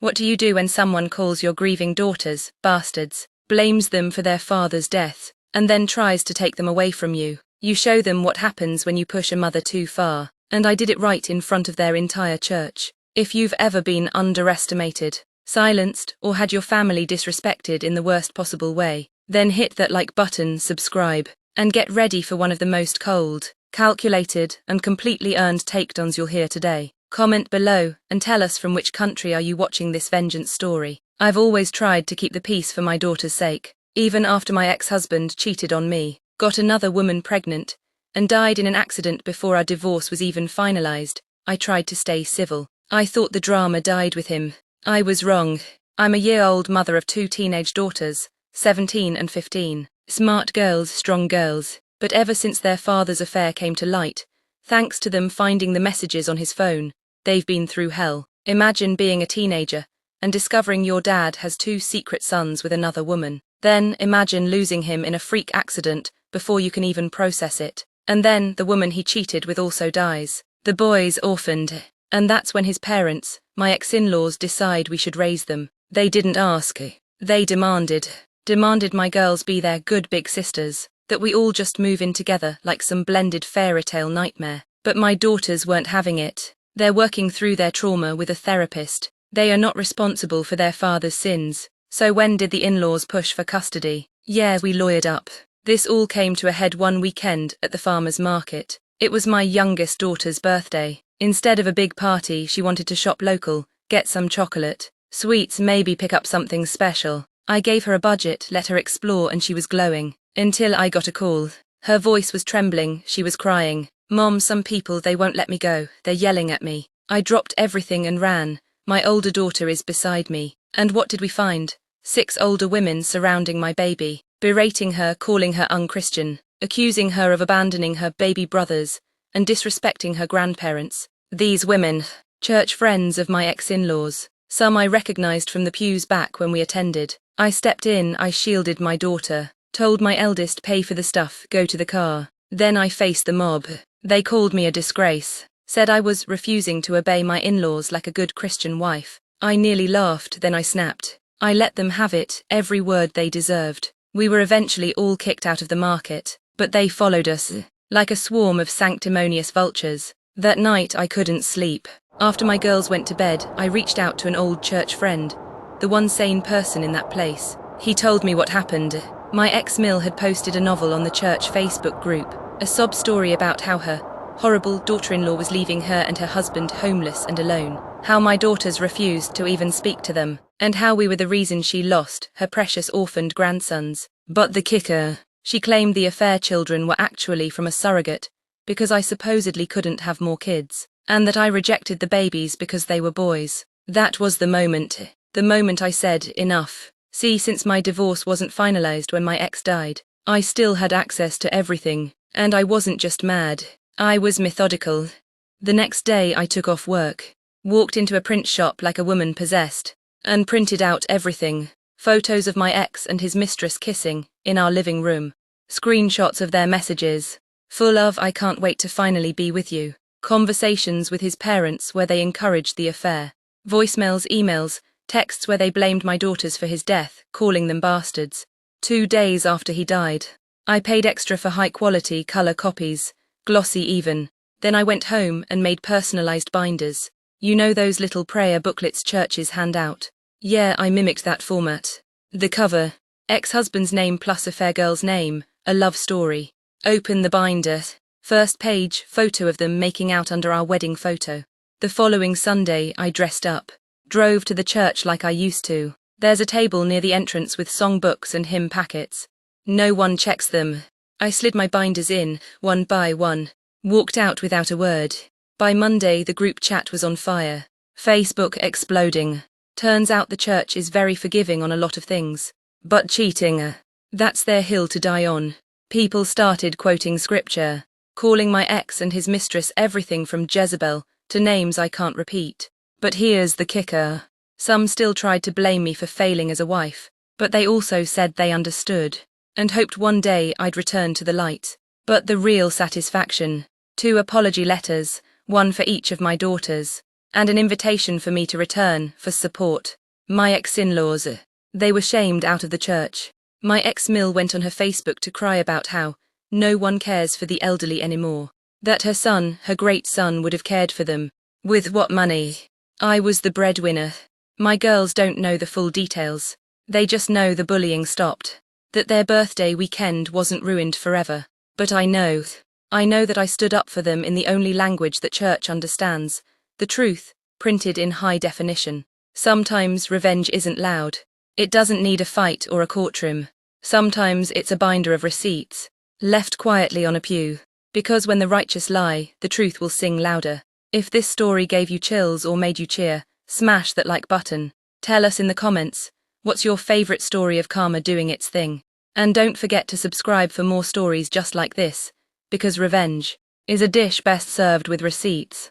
What do you do when someone calls your grieving daughters bastards, blames them for their father's death, and then tries to take them away from you? You show them what happens when you push a mother too far, and I did it right in front of their entire church. If you've ever been underestimated, silenced, or had your family disrespected in the worst possible way, then hit that like button, subscribe, and get ready for one of the most cold, calculated, and completely earned takedowns you'll hear today. Comment below and tell us from which country are you watching this vengeance story. I've always tried to keep the peace for my daughter's sake, even after my ex-husband cheated on me, got another woman pregnant, and died in an accident before our divorce was even finalized. I tried to stay civil. I thought the drama died with him. I was wrong. I'm a year-old mother of 2 teenage daughters, 17 and 15. Smart girls, strong girls. But ever since their father's affair came to light, thanks to them finding the messages on his phone, they've been through hell. Imagine being a teenager and discovering your dad has 2 secret sons with another woman. Then imagine losing him in a freak accident before you can even process it. And then the woman he cheated with also dies. The boy's orphaned. And that's when his parents, my ex-in-laws, decide we should raise them. They didn't ask. They demanded my girls be their good big sisters, that we all just move in together like some blended fairy tale nightmare. But my daughters weren't having it. They're working through their trauma with a therapist. They are not responsible for their father's sins. So when did the in-laws push for custody? Yeah, we lawyered up. This all came to a head one weekend at the farmer's market. It was my youngest daughter's birthday. Instead of a big party, she wanted to shop local, get some chocolate, sweets, maybe pick up something special. I gave her a budget, let her explore, and she was glowing. Until I got a call. Her voice was trembling, she was crying. Mom, some people, they won't let me go, they're yelling at me. I dropped everything and ran. My older daughter is beside me. And what did we find? 6 older women surrounding my baby, berating her, calling her unchristian, accusing her of abandoning her baby brothers, and disrespecting her grandparents. These women, church friends of my ex-in-laws. Some I recognized from the pews back when we attended. I stepped in, I shielded my daughter, told my eldest pay for the stuff, go to the car. Then I faced the mob. They called me a disgrace, said I was refusing to obey my in-laws like a good Christian wife. I nearly laughed, then I snapped. I let them have it, every word they deserved. We were eventually all kicked out of the market, but they followed us, like a swarm of sanctimonious vultures. That night I couldn't sleep. After my girls went to bed, I reached out to an old church friend, the one sane person in that place. He told me what happened. My ex-mill had posted a novel on the church Facebook group, a sob story about how her horrible daughter-in-law was leaving her and her husband homeless and alone, how my daughters refused to even speak to them, and how we were the reason she lost her precious orphaned grandsons. But the kicker, she claimed the affair children were actually from a surrogate, because I supposedly couldn't have more kids, and that I rejected the babies because they were boys. That was the moment I said, enough. See, since my divorce wasn't finalized when my ex died, I still had access to everything, and I wasn't just mad, I was methodical. The next day I took off work, walked into a print shop like a woman possessed, and printed out everything. Photos of my ex and his mistress kissing, in our living room. Screenshots of their messages, full of "I can't wait to finally be with you." Conversations with his parents where they encouraged the affair. Voicemails, emails, texts where they blamed my daughters for his death, calling them bastards. 2 days after he died, I paid extra for high-quality color copies, glossy even. Then I went home and made personalized binders. You know those little prayer booklets churches hand out? Yeah, I mimicked that format. The cover, ex-husband's name plus affair girl's name, a love story. Open the binder. First page, photo of them making out under our wedding photo. The following Sunday, I dressed up. Drove to the church like I used to. There's a table near the entrance with songbooks and hymn packets. No one checks them. I slid my binders in, one by one. Walked out without a word. By Monday, the group chat was on fire. Facebook exploding. Turns out the church is very forgiving on a lot of things. But cheating, that's their hill to die on. People started quoting scripture, calling my ex and his mistress everything from Jezebel to names I can't repeat. But here's the kicker. Some still tried to blame me for failing as a wife, but they also said they understood, and hoped one day I'd return to the light. But the real satisfaction, 2 apology letters, one for each of my daughters, and an invitation for me to return for support. My ex-in-laws, they were shamed out of the church. My ex-Mill went on her Facebook to cry about how no one cares for the elderly anymore. That her son, her great son, would have cared for them. With what money? I was the breadwinner. My girls don't know the full details. They just know the bullying stopped. That their birthday weekend wasn't ruined forever. But I know that I stood up for them in the only language that church understands. The truth, printed in high definition. Sometimes revenge isn't loud. It doesn't need a fight or a courtroom. Sometimes it's a binder of receipts, left quietly on a pew. Because when the righteous lie, the truth will sing louder. If this story gave you chills or made you cheer, smash that like button. Tell us in the comments, what's your favorite story of karma doing its thing? And don't forget to subscribe for more stories just like this, because revenge is a dish best served with receipts.